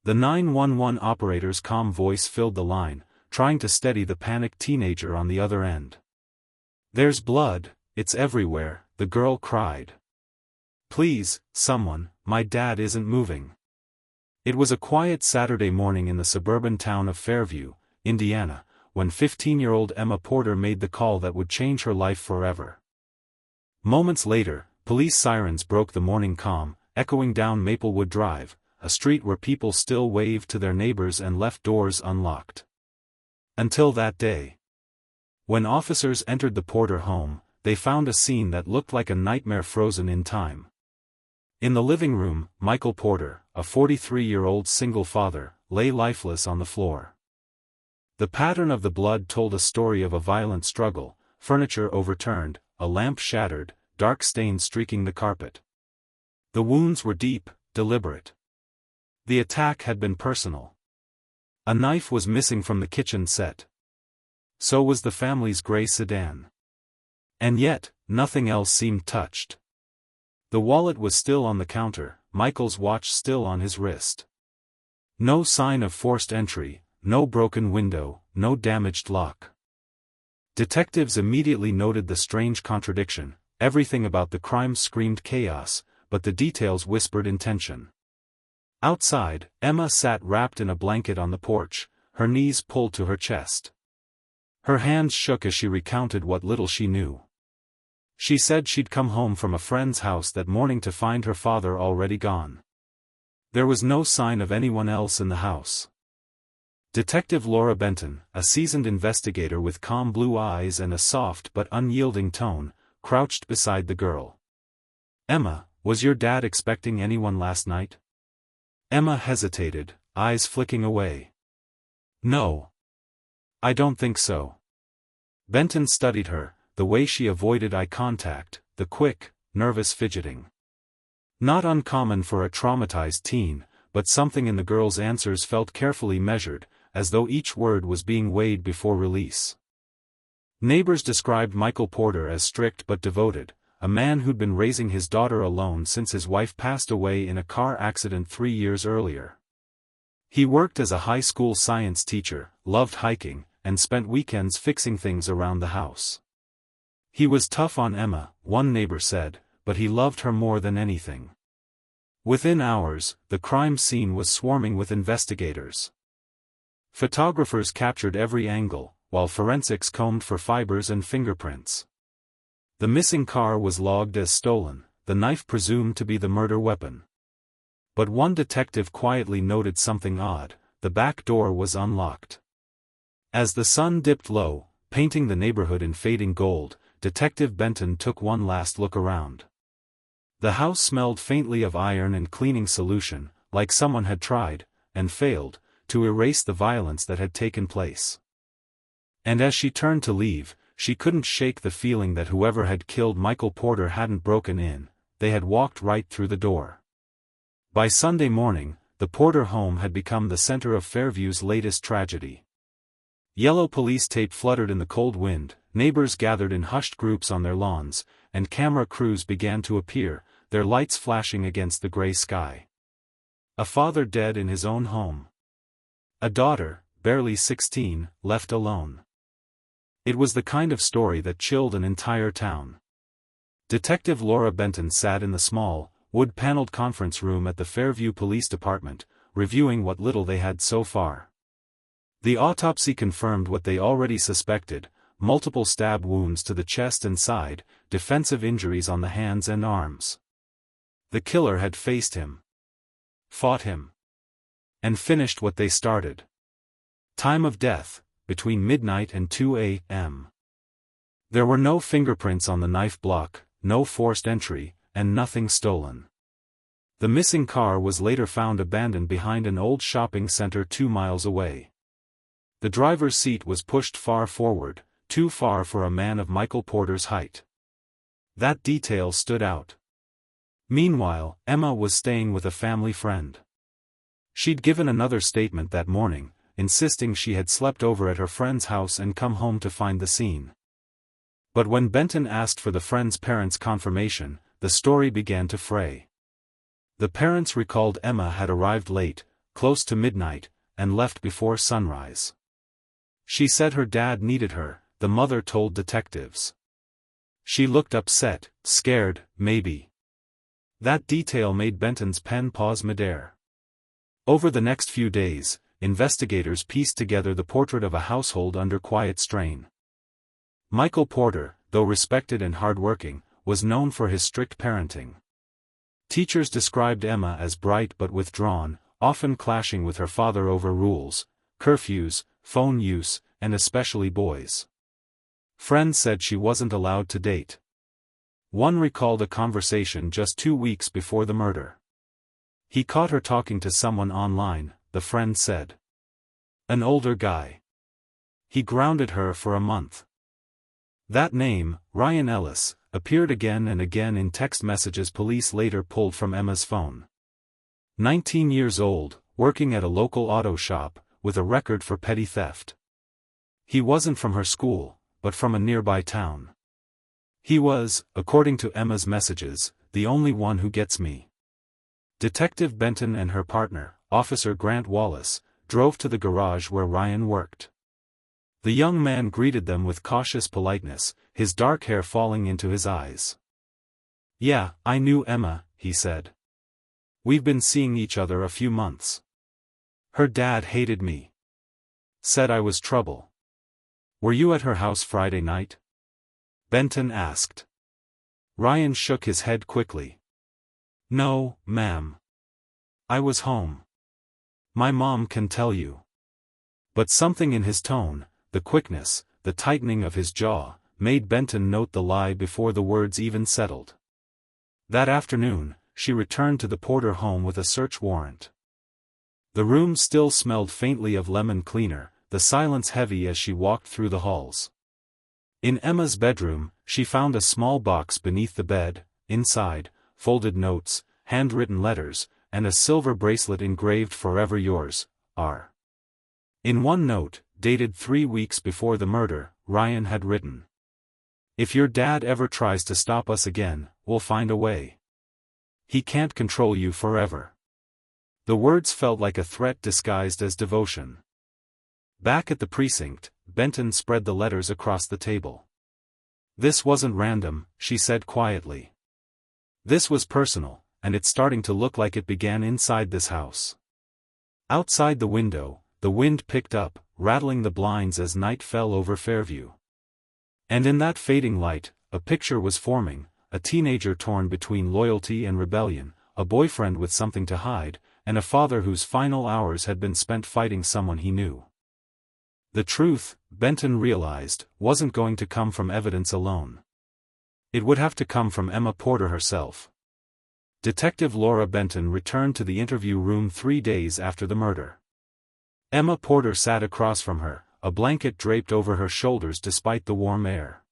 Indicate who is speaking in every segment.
Speaker 1: The 911 operator's calm voice filled the line, trying to steady the panicked teenager on the other end. "There's blood, it's everywhere," the girl cried. "Please, someone, my dad isn't moving." It was a quiet Saturday morning in the suburban town of Fairview, Indiana, when 15-year-old Emma Porter made the call that would change her life forever. Moments later, police sirens broke the morning calm, echoing down Maplewood Drive, a street where people still waved to their neighbors and left doors unlocked. Until that day. When officers entered the Porter home, they found a scene that looked like a nightmare frozen in time. In the living room, Michael Porter, a 43-year-old single father, lay lifeless on the floor. The pattern of the blood told a story of a violent struggle: furniture overturned, a lamp shattered, dark stains streaking the carpet. The wounds were deep, deliberate. The attack had been personal. A knife was missing from the kitchen set. So was the family's gray sedan. And yet, nothing else seemed touched. The wallet was still on the counter, Michael's watch still on his wrist. No sign of forced entry, no broken window, no damaged lock. Detectives immediately noted the strange contradiction. Everything about the crime screamed chaos, but the details whispered intention. Outside, Emma sat wrapped in a blanket on the porch, her knees pulled to her chest. Her hands shook as she recounted what little she knew. She said she'd come home from a friend's house that morning to find her father already gone. There was no sign of anyone else in the house. Detective Laura Benton, a seasoned investigator with calm blue eyes and a soft but unyielding tone, crouched beside the girl. "Emma, was your dad expecting anyone last night?" Emma hesitated, eyes flicking away. "No. I don't think so." Benton studied her, the way she avoided eye contact, the quick, nervous fidgeting. Not uncommon for a traumatized teen, but something in the girl's answers felt carefully measured, as though each word was being weighed before release. Neighbors described Michael Porter as strict but devoted, a man who'd been raising his daughter alone since his wife passed away in a car accident 3 years earlier. He worked as a high school science teacher, loved hiking, and spent weekends fixing things around the house. He was tough on Emma, one neighbor said, but he loved her more than anything. Within hours, the crime scene was swarming with investigators. Photographers captured every angle, while forensics combed for fibers and fingerprints. The missing car was logged as stolen, the knife presumed to be the murder weapon. But one detective quietly noted something odd: the back door was unlocked. As the sun dipped low, painting the neighborhood in fading gold, Detective Benton took one last look around. The house smelled faintly of iron and cleaning solution, like someone had tried, and failed, to erase the violence that had taken place. And as she turned to leave, she couldn't shake the feeling that whoever had killed Michael Porter hadn't broken in, they had walked right through the door. By Sunday morning, the Porter home had become the center of Fairview's latest tragedy. Yellow police tape fluttered in the cold wind, neighbors gathered in hushed groups on their lawns, and camera crews began to appear, their lights flashing against the gray sky. A father dead in his own home. A daughter, barely 16, left alone. It was the kind of story that chilled an entire town. Detective Laura Benton sat in the small, wood-paneled conference room at the Fairview Police Department, reviewing what little they had so far. The autopsy confirmed what they already suspected: multiple stab wounds to the chest and side, defensive injuries on the hands and arms. The killer had faced him, fought him, and finished what they started. Time of death: between midnight and 2 a.m. There were no fingerprints on the knife block, no forced entry, and nothing stolen. The missing car was later found abandoned behind an old shopping center 2 miles away. The driver's seat was pushed far forward, too far for a man of Michael Porter's height. That detail stood out. Meanwhile, Emma was staying with a family friend. She'd given another statement that morning, insisting she had slept over at her friend's house and come home to find the scene. But when Benton asked for the friend's parents' confirmation, the story began to fray. The parents recalled Emma had arrived late, close to midnight, and left before sunrise. She said her dad needed her, the mother told detectives. She looked upset, scared, maybe. That detail made Benton's pen pause midair. Over the next few days, investigators pieced together the portrait of a household under quiet strain. Michael Porter, though respected and hardworking, was known for his strict parenting. Teachers described Emma as bright but withdrawn, often clashing with her father over rules, curfews, phone use, and especially boys. Friends said she wasn't allowed to date. One recalled a conversation just 2 weeks before the murder. He caught her talking to someone online, the friend said. An older guy. He grounded her for a month. That name, Ryan Ellis, appeared again and again in text messages police later pulled from Emma's phone. 19 years old, working at a local auto shop, with a record for petty theft. He wasn't from her school, but from a nearby town. He was, according to Emma's messages, the only one who gets me. Detective Benton and her partner, Officer Grant Wallace, drove to the garage where Ryan worked. The young man greeted them with cautious politeness, his dark hair falling into his eyes. "Yeah, I knew Emma," he said. "We've been seeing each other a few months. Her dad hated me. Said I was trouble." "Were you at her house Friday night?" Benton asked. Ryan shook his head quickly. "No, ma'am. I was home. My mom can tell you." But something in his tone, the quickness, the tightening of his jaw, made Benton note the lie before the words even settled. That afternoon, she returned to the Porter home with a search warrant. The room still smelled faintly of lemon cleaner, the silence heavy as she walked through the halls. In Emma's bedroom, she found a small box beneath the bed, inside, folded notes, handwritten letters, and a silver bracelet engraved "Forever Yours, R." In one note, dated 3 weeks before the murder, Ryan had written, "If your dad ever tries to stop us again, we'll find a way. He can't control you forever." The words felt like a threat disguised as devotion. Back at the precinct, Benton spread the letters across the table. "This wasn't random," she said quietly. "This was personal, and it's starting to look like it began inside this house." Outside the window, the wind picked up, rattling the blinds as night fell over Fairview. And in that fading light, a picture was forming, a teenager torn between loyalty and rebellion, a boyfriend with something to hide, and a father whose final hours had been spent fighting someone he knew. The truth, Benton realized, wasn't going to come from evidence alone. It would have to come from Emma Porter herself. Detective Laura Benton returned to the interview room 3 days after the murder. Emma Porter sat across from her, a blanket draped over her shoulders despite the warm air.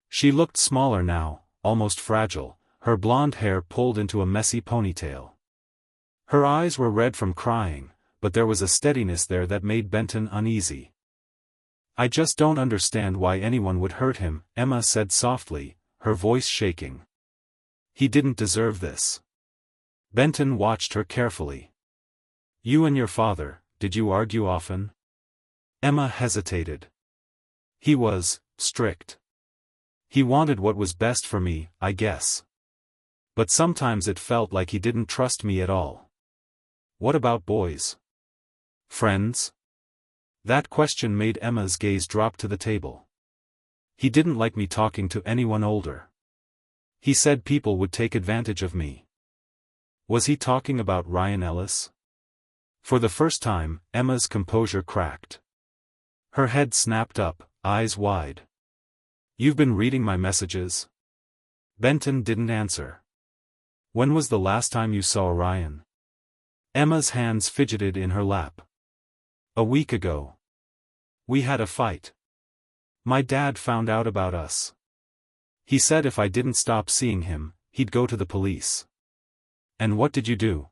Speaker 1: She looked smaller now, almost fragile, her blonde hair pulled into a messy ponytail. Her eyes were red from crying, but there was a steadiness there that made Benton uneasy. "I just don't understand why anyone would hurt him," Emma said softly, her voice shaking. "He didn't deserve this." Benton watched her carefully. "You and your father, did you argue often?" Emma hesitated. "He was strict. He wanted what was best for me, I guess. But sometimes it felt like he didn't trust me at all." "What about boys? Friends?" That question made Emma's gaze drop to the table. "He didn't like me talking to anyone older. He said people would take advantage of me." Was he talking about Ryan Ellis? For the first time, Emma's composure cracked. Her head snapped up, eyes wide. "You've been reading my messages?" Benton didn't answer. "When was the last time you saw Ryan?" Emma's hands fidgeted in her lap. "A week ago. We had a fight. My dad found out about us. He said if I didn't stop seeing him, he'd go to the police." "And what did you do?"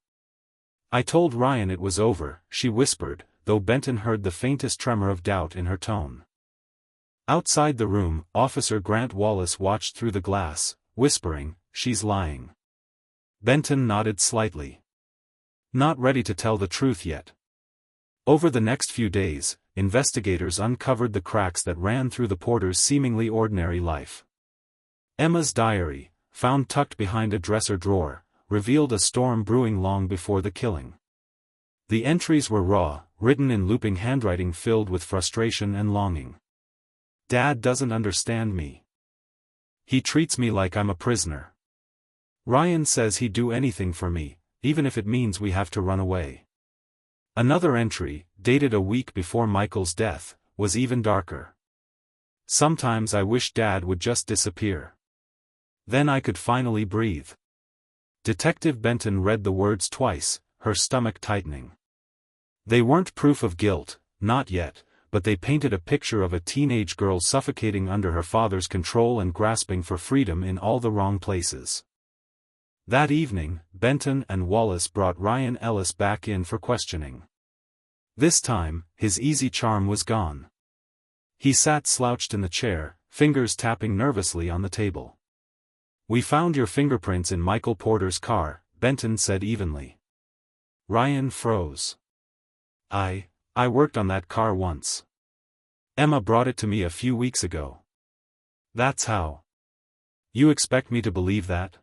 Speaker 1: "I told Ryan it was over," she whispered, though Benton heard the faintest tremor of doubt in her tone. Outside the room, Officer Grant Wallace watched through the glass, whispering, "She's lying." Benton nodded slightly. Not ready to tell the truth yet. Over the next few days, investigators uncovered the cracks that ran through the porter's seemingly ordinary life. Emma's diary, found tucked behind a dresser drawer, revealed a storm brewing long before the killing. The entries were raw, written in looping handwriting filled with frustration and longing. "Dad doesn't understand me. He treats me like I'm a prisoner. Ryan says he'd do anything for me, even if it means we have to run away." Another entry, dated a week before Michael's death, was even darker. "Sometimes I wish Dad would just disappear. Then I could finally breathe." Detective Benton read the words twice, her stomach tightening. They weren't proof of guilt, not yet, but they painted a picture of a teenage girl suffocating under her father's control and grasping for freedom in all the wrong places. That evening, Benton and Wallace brought Ryan Ellis back in for questioning. This time, his easy charm was gone. He sat slouched in the chair, fingers tapping nervously on the table. "We found your fingerprints in Michael Porter's car," Benton said evenly. Ryan froze. I worked on that car once. Emma brought it to me a few weeks ago." "That's how? You expect me to believe that?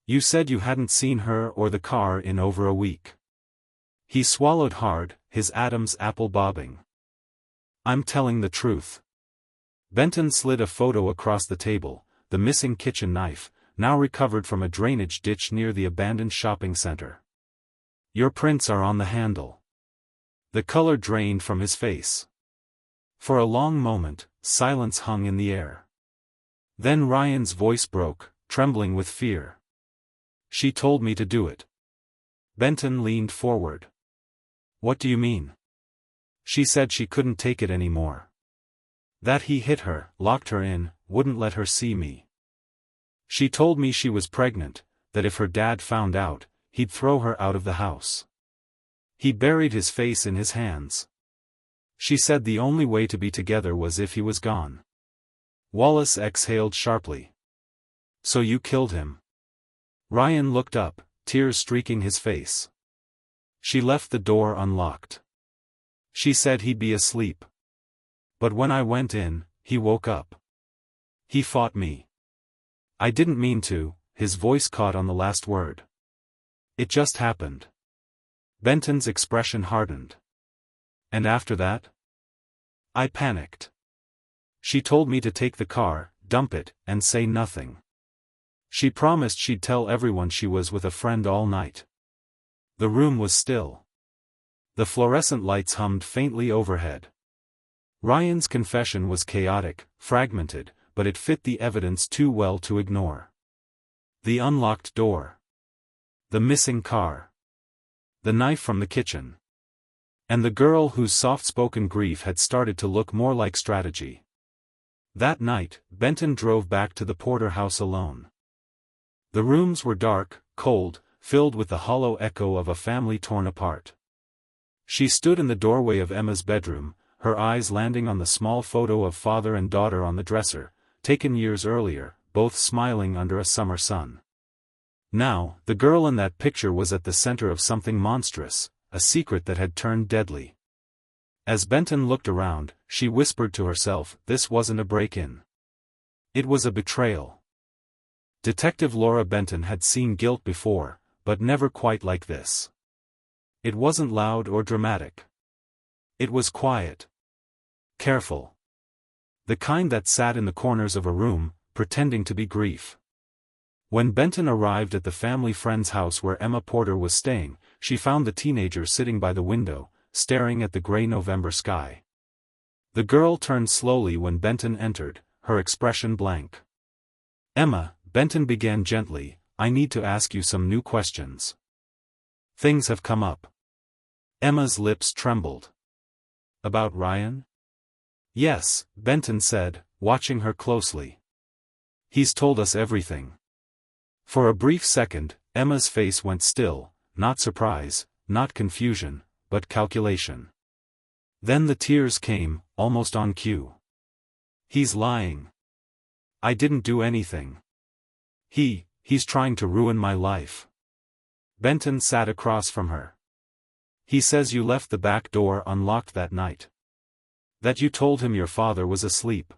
Speaker 1: You said you hadn't seen her or the car in over a week." He swallowed hard, his Adam's apple bobbing. "I'm telling the truth." Benton slid a photo across the table, the missing kitchen knife, now recovered from a drainage ditch near the abandoned shopping center. "Your prints are on the handle." The color drained from his face. For a long moment, silence hung in the air. Then Ryan's voice broke, trembling with fear. "She told me to do it." Benton leaned forward. "What do you mean?" "She said she couldn't take it anymore. That he hit her, locked her in, wouldn't let her see me. She told me she was pregnant, that if her dad found out, he'd throw her out of the house." He buried his face in his hands. "She said the only way to be together was if he was gone." Wallace exhaled sharply. "So you killed him?" Ryan looked up, tears streaking his face. "She left the door unlocked. She said he'd be asleep. But when I went in, he woke up. He fought me. I didn't mean to," his voice caught on the last word. "It just happened." Benton's expression hardened. "And after that?" "I panicked. She told me to take the car, dump it, and say nothing. She promised she'd tell everyone she was with a friend all night." The room was still. The fluorescent lights hummed faintly overhead. Ryan's confession was chaotic, fragmented, but it fit the evidence too well to ignore. The unlocked door. The missing car. The knife from the kitchen. And the girl whose soft-spoken grief had started to look more like strategy. That night, Benton drove back to the Porter house alone. The rooms were dark, cold, filled with the hollow echo of a family torn apart. She stood in the doorway of Emma's bedroom, her eyes landing on the small photo of father and daughter on the dresser, taken years earlier, both smiling under a summer sun. Now, the girl in that picture was at the center of something monstrous, a secret that had turned deadly. As Benton looked around, she whispered to herself, this wasn't a break-in. It was a betrayal. Detective Laura Benton had seen guilt before, but never quite like this. It wasn't loud or dramatic. It was quiet. Careful. The kind that sat in the corners of a room, pretending to be grief. When Benton arrived at the family friend's house where Emma Porter was staying, she found the teenager sitting by the window, staring at the gray November sky. The girl turned slowly when Benton entered, her expression blank. "Emma," Benton began gently, "I need to ask you some new questions. Things have come up." Emma's lips trembled. "About Ryan?" "Yes," Benton said, watching her closely. "He's told us everything." For a brief second, Emma's face went still, not surprise, not confusion, but calculation. Then the tears came, almost on cue. "He's lying. I didn't do anything. He's trying to ruin my life." Benton sat across from her. He says you left the back door unlocked that night. That you told him your father was asleep.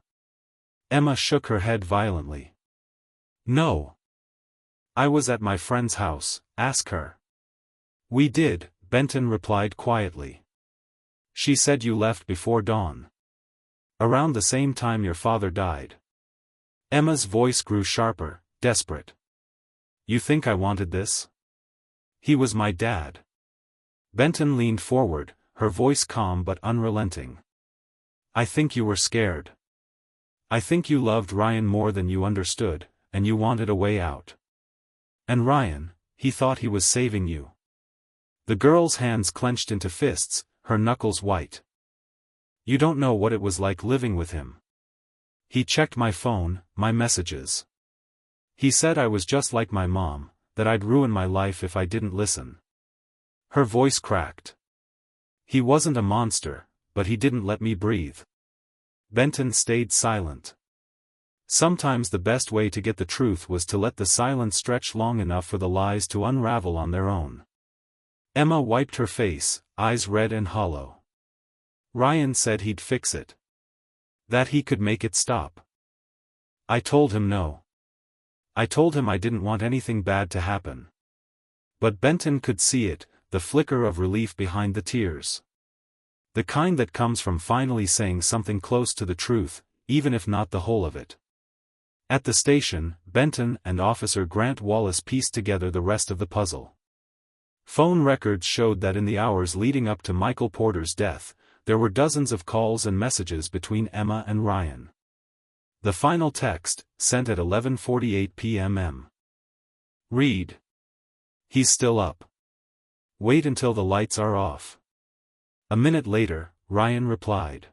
Speaker 1: Emma shook her head violently. No. I was at my friend's house, ask her. We did, Benton replied quietly. She said you left before dawn. Around the same time your father died. Emma's voice grew sharper, desperate. You think I wanted this? He was my dad. Benton leaned forward, her voice calm but unrelenting. I think you were scared. I think you loved Ryan more than you understood, and you wanted a way out. And Ryan, he thought he was saving you. The girl's hands clenched into fists, her knuckles white. You don't know what it was like living with him. He checked my phone, my messages. He said I was just like my mom, that I'd ruin my life if I didn't listen. Her voice cracked. He wasn't a monster, but he didn't let me breathe. Benton stayed silent. Sometimes the best way to get the truth was to let the silence stretch long enough for the lies to unravel on their own. Emma wiped her face, eyes red and hollow. Ryan said he'd fix it. That he could make it stop. I told him no. I told him I didn't want anything bad to happen. But Benton could see it, the flicker of relief behind the tears. The kind that comes from finally saying something close to the truth, even if not the whole of it. At the station, Benton and Officer Grant Wallace pieced together the rest of the puzzle. Phone records showed that in the hours leading up to Michael Porter's death, there were dozens of calls and messages between Emma and Ryan. The final text, sent at 11:48 p.m. Read. He's still up. Wait until the lights are off. A minute later, Ryan replied.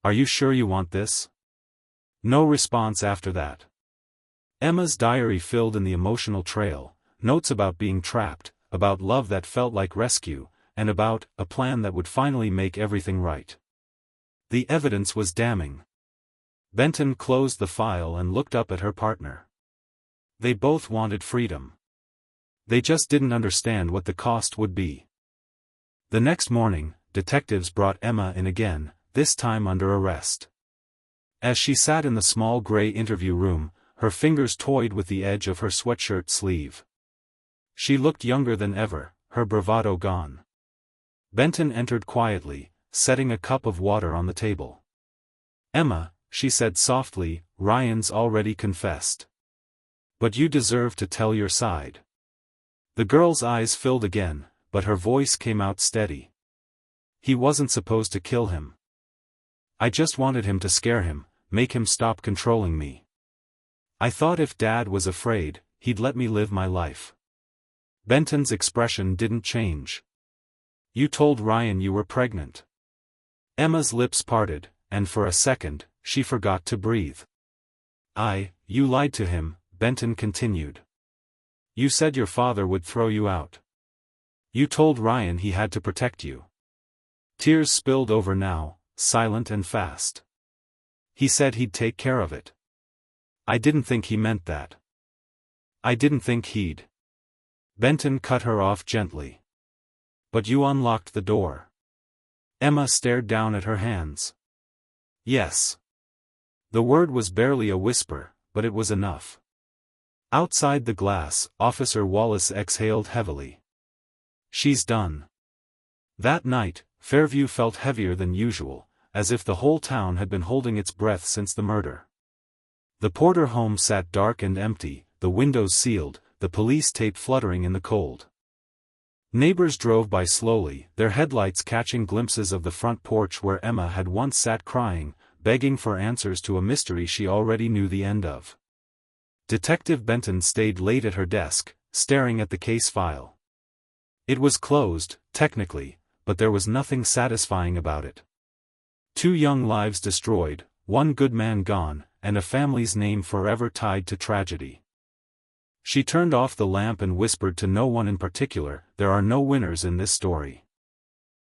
Speaker 1: Are you sure you want this? No response after that. Emma's diary filled in the emotional trail, notes about being trapped, about love that felt like rescue, and about a plan that would finally make everything right. The evidence was damning. Benton closed the file and looked up at her partner. They both wanted freedom. They just didn't understand what the cost would be. The next morning, detectives brought Emma in again, this time under arrest. As she sat in the small gray interview room, her fingers toyed with the edge of her sweatshirt sleeve. She looked younger than ever, her bravado gone. Benton entered quietly, setting a cup of water on the table. Emma, she said softly, Ryan's already confessed. But you deserve to tell your side. The girl's eyes filled again, but her voice came out steady. He wasn't supposed to kill him. I just wanted him to scare him, make him stop controlling me. I thought if Dad was afraid, he'd let me live my life. Benton's expression didn't change. You told Ryan you were pregnant. Emma's lips parted, and for a second, she forgot to breathe. You lied to him, Benton continued. You said your father would throw you out. You told Ryan he had to protect you. Tears spilled over now, silent and fast. He said he'd take care of it. I didn't think he meant that. I didn't think he'd. Benton cut her off gently. But you unlocked the door. Emma stared down at her hands. Yes. The word was barely a whisper, but it was enough. Outside the glass, Officer Wallace exhaled heavily. She's done. That night, Fairview felt heavier than usual, as if the whole town had been holding its breath since the murder. The Porter home sat dark and empty, the windows sealed, the police tape fluttering in the cold. Neighbors drove by slowly, their headlights catching glimpses of the front porch where Emma had once sat crying, begging for answers to a mystery she already knew the end of. Detective Benton stayed late at her desk, staring at the case file. It was closed, technically, but there was nothing satisfying about it. 2 young lives destroyed, 1 good man gone, and a family's name forever tied to tragedy. She turned off the lamp and whispered to no one in particular, there are no winners in this story.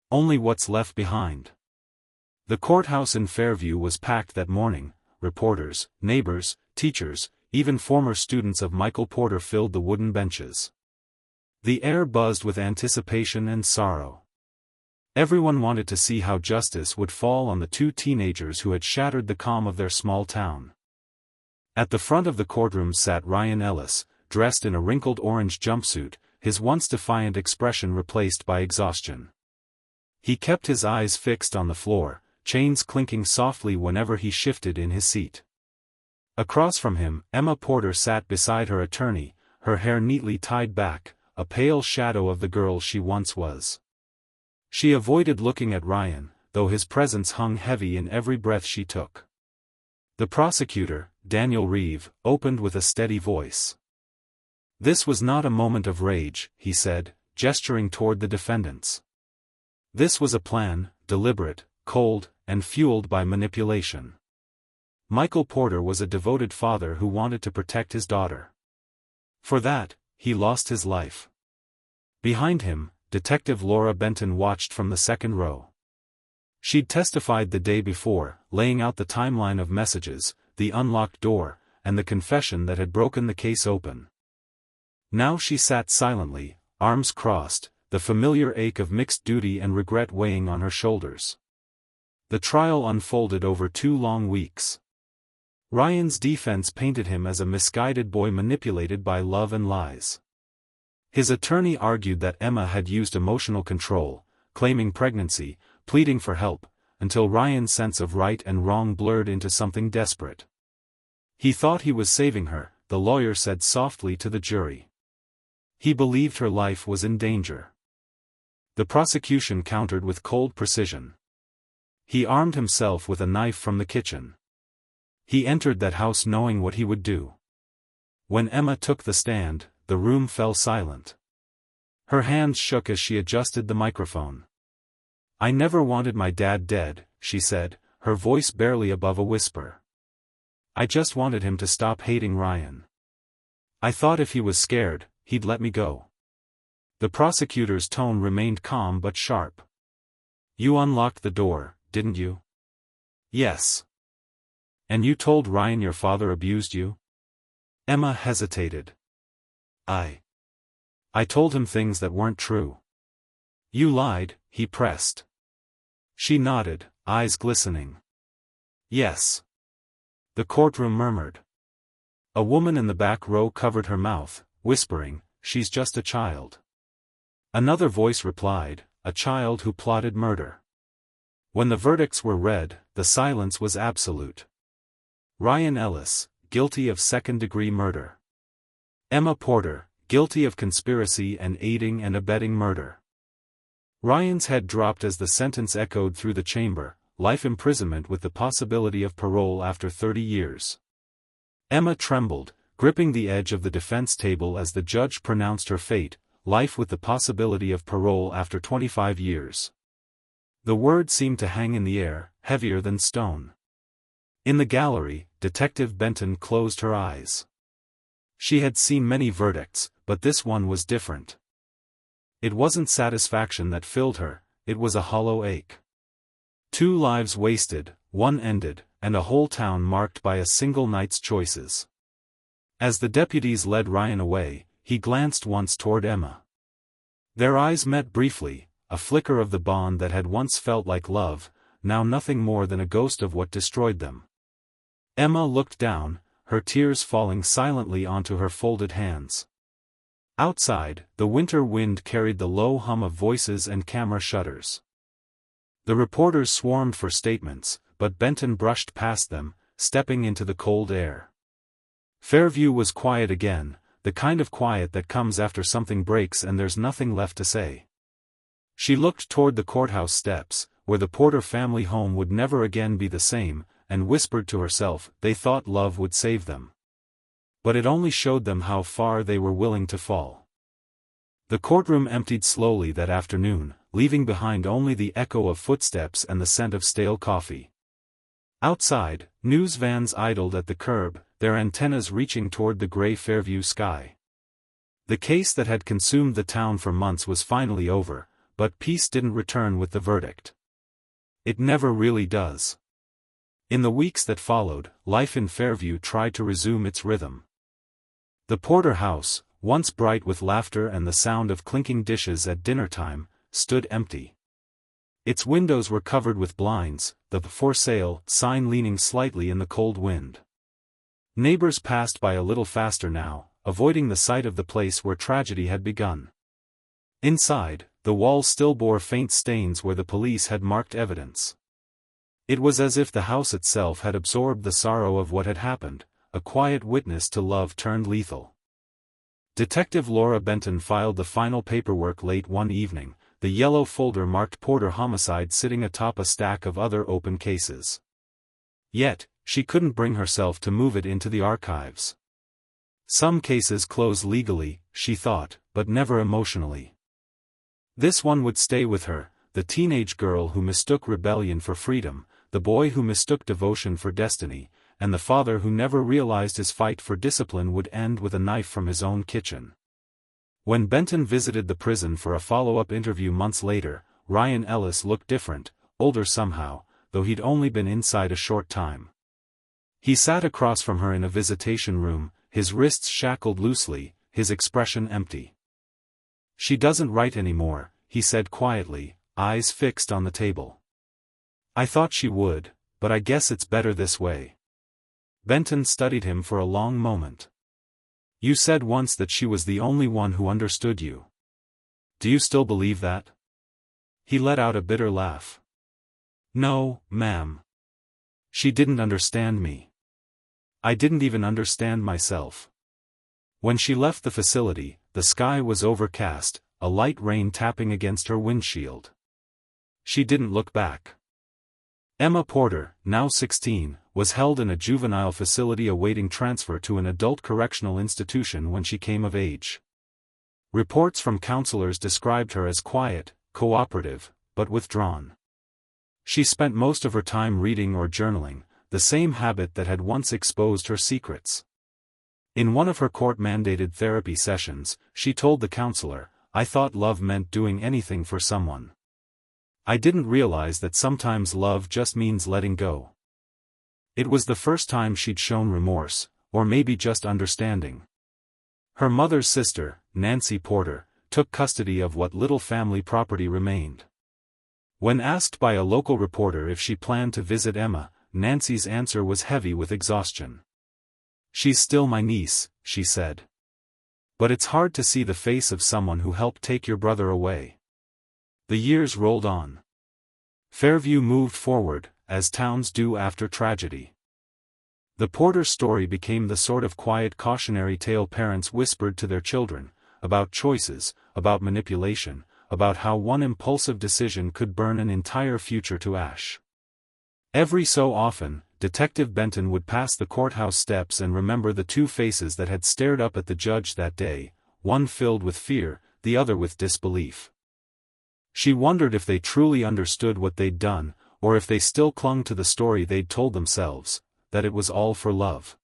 Speaker 1: Only what's left behind. The courthouse in Fairview was packed that morning. Reporters, neighbors, teachers, even former students of Michael Porter filled the wooden benches. The air buzzed with anticipation and sorrow. Everyone wanted to see how justice would fall on the two teenagers who had shattered the calm of their small town. At the front of the courtroom sat Ryan Ellis, dressed in a wrinkled orange jumpsuit, his once defiant expression replaced by exhaustion. He kept his eyes fixed on the floor, chains clinking softly whenever he shifted in his seat. Across from him, Emma Porter sat beside her attorney, her hair neatly tied back, a pale shadow of the girl she once was. She avoided looking at Ryan, though his presence hung heavy in every breath she took. The prosecutor, Daniel Reeve, opened with a steady voice. "This was not a moment of rage," he said, gesturing toward the defendants. "This was a plan, deliberate, cold, and fueled by manipulation. Michael Porter was a devoted father who wanted to protect his daughter. For that, he lost his life." Behind him, Detective Laura Benton watched from the second row. She'd testified the day before, laying out the timeline of messages, the unlocked door, and the confession that had broken the case open. Now she sat silently, arms crossed, the familiar ache of mixed duty and regret weighing on her shoulders. The trial unfolded over 2 long weeks. Ryan's defense painted him as a misguided boy manipulated by love and lies. His attorney argued that Emma had used emotional control, claiming pregnancy, pleading for help, until Ryan's sense of right and wrong blurred into something desperate. He thought he was saving her, the lawyer said softly to the jury. He believed her life was in danger. The prosecution countered with cold precision. He armed himself with a knife from the kitchen. He entered that house knowing what he would do. When Emma took the stand, the room fell silent. Her hands shook as she adjusted the microphone. "I never wanted my dad dead," she said, her voice barely above a whisper. "I just wanted him to stop hating Ryan. I thought if he was scared, he'd let me go." The prosecutor's tone remained calm but sharp. "You unlocked the door, didn't you?" "Yes." "And you told Ryan your father abused you?" Emma hesitated. I told him things that weren't true." "You lied," he pressed. She nodded, eyes glistening. "Yes." The courtroom murmured. A woman in the back row covered her mouth, whispering, "She's just a child." Another voice replied, "A child who plotted murder." When the verdicts were read, the silence was absolute. Ryan Ellis, guilty of second-degree murder. Emma Porter, guilty of conspiracy and aiding and abetting murder. Ryan's head dropped as the sentence echoed through the chamber, life imprisonment with the possibility of parole after 30 years. Emma trembled, gripping the edge of the defense table as the judge pronounced her fate, life with the possibility of parole after 25 years. The word seemed to hang in the air, heavier than stone. In the gallery, Detective Benton closed her eyes. She had seen many verdicts, but this one was different. It wasn't satisfaction that filled her, it was a hollow ache. 2 lives wasted, 1 ended, and a whole town marked by a single night's choices. As the deputies led Ryan away, he glanced once toward Emma. Their eyes met briefly, a flicker of the bond that had once felt like love, now nothing more than a ghost of what destroyed them. Emma looked down, her tears falling silently onto her folded hands. Outside, the winter wind carried the low hum of voices and camera shutters. The reporters swarmed for statements, but Benton brushed past them, stepping into the cold air. Fairview was quiet again, the kind of quiet that comes after something breaks and there's nothing left to say. She looked toward the courthouse steps, where the Porter family home would never again be the same, and whispered to herself, they thought love would save them. But it only showed them how far they were willing to fall. The courtroom emptied slowly that afternoon, leaving behind only the echo of footsteps and the scent of stale coffee. Outside, news vans idled at the curb, their antennas reaching toward the gray Fairview sky. The case that had consumed the town for months was finally over, but peace didn't return with the verdict. It never really does. In the weeks that followed, life in Fairview tried to resume its rhythm. The Porter house, once bright with laughter and the sound of clinking dishes at dinner time, stood empty. Its windows were covered with blinds, the "For Sale" sign leaning slightly in the cold wind. Neighbors passed by a little faster now, avoiding the sight of the place where tragedy had begun. Inside, the walls still bore faint stains where the police had marked evidence. It was as if the house itself had absorbed the sorrow of what had happened, a quiet witness to love turned lethal. Detective Laura Benton filed the final paperwork late one evening, the yellow folder marked Porter homicide sitting atop a stack of other open cases. Yet, she couldn't bring herself to move it into the archives. Some cases close legally, she thought, but never emotionally. This one would stay with her, the teenage girl who mistook rebellion for freedom, the boy who mistook devotion for destiny, and the father who never realized his fight for discipline would end with a knife from his own kitchen. When Benton visited the prison for a follow-up interview months later, Ryan Ellis looked different, older somehow, though he'd only been inside a short time. He sat across from her in a visitation room, his wrists shackled loosely, his expression empty. "She doesn't write anymore," he said quietly, eyes fixed on the table. "I thought she would, but I guess it's better this way." Benton studied him for a long moment. "You said once that she was the only one who understood you. Do you still believe that?" He let out a bitter laugh. "No, ma'am. She didn't understand me. I didn't even understand myself." When she left the facility, the sky was overcast, a light rain tapping against her windshield. She didn't look back. Emma Porter, now 16, was held in a juvenile facility awaiting transfer to an adult correctional institution when she came of age. Reports from counselors described her as quiet, cooperative, but withdrawn. She spent most of her time reading or journaling, the same habit that had once exposed her secrets. In one of her court-mandated therapy sessions, she told the counselor, "I thought love meant doing anything for someone. I didn't realize that sometimes love just means letting go." It was the first time she'd shown remorse, or maybe just understanding. Her mother's sister, Nancy Porter, took custody of what little family property remained. When asked by a local reporter if she planned to visit Emma, Nancy's answer was heavy with exhaustion. "She's still my niece," she said. "But it's hard to see the face of someone who helped take your brother away." The years rolled on. Fairview moved forward, as towns do after tragedy. The Porter story became the sort of quiet cautionary tale parents whispered to their children, about choices, about manipulation, about how one impulsive decision could burn an entire future to ash. Every so often, Detective Benton would pass the courthouse steps and remember the two faces that had stared up at the judge that day, one filled with fear, the other with disbelief. She wondered if they truly understood what they'd done, or if they still clung to the story they'd told themselves, that it was all for love.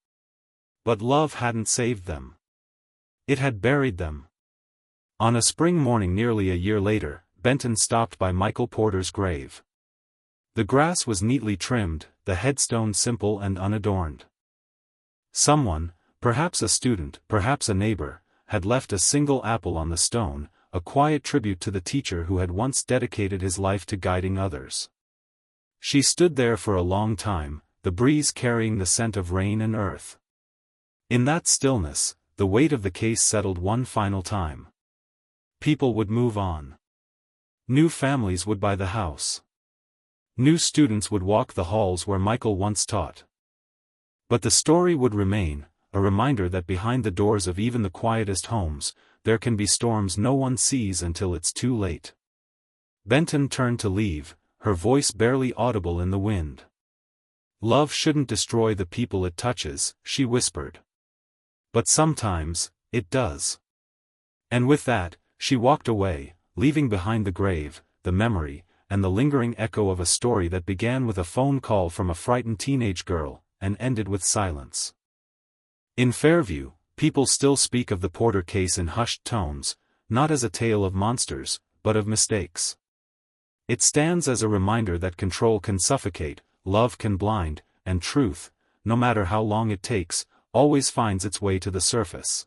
Speaker 1: But love hadn't saved them. It had buried them. On a spring morning nearly a year later, Benton stopped by Michael Porter's grave. The grass was neatly trimmed, the headstone simple and unadorned. Someone, perhaps a student, perhaps a neighbor, had left a single apple on the stone, a quiet tribute to the teacher who had once dedicated his life to guiding others. She stood there for a long time, the breeze carrying the scent of rain and earth. In that stillness, the weight of the case settled one final time. People would move on. New families would buy the house. New students would walk the halls where Michael once taught. But the story would remain, a reminder that behind the doors of even the quietest homes, there can be storms no one sees until it's too late. Benton turned to leave, her voice barely audible in the wind. "Love shouldn't destroy the people it touches," she whispered. "But sometimes, it does." And with that, she walked away, leaving behind the grave, the memory, and the lingering echo of a story that began with a phone call from a frightened teenage girl, and ended with silence. In Fairview, people still speak of the Porter case in hushed tones, not as a tale of monsters, but of mistakes. It stands as a reminder that control can suffocate, love can blind, and truth, no matter how long it takes, always finds its way to the surface.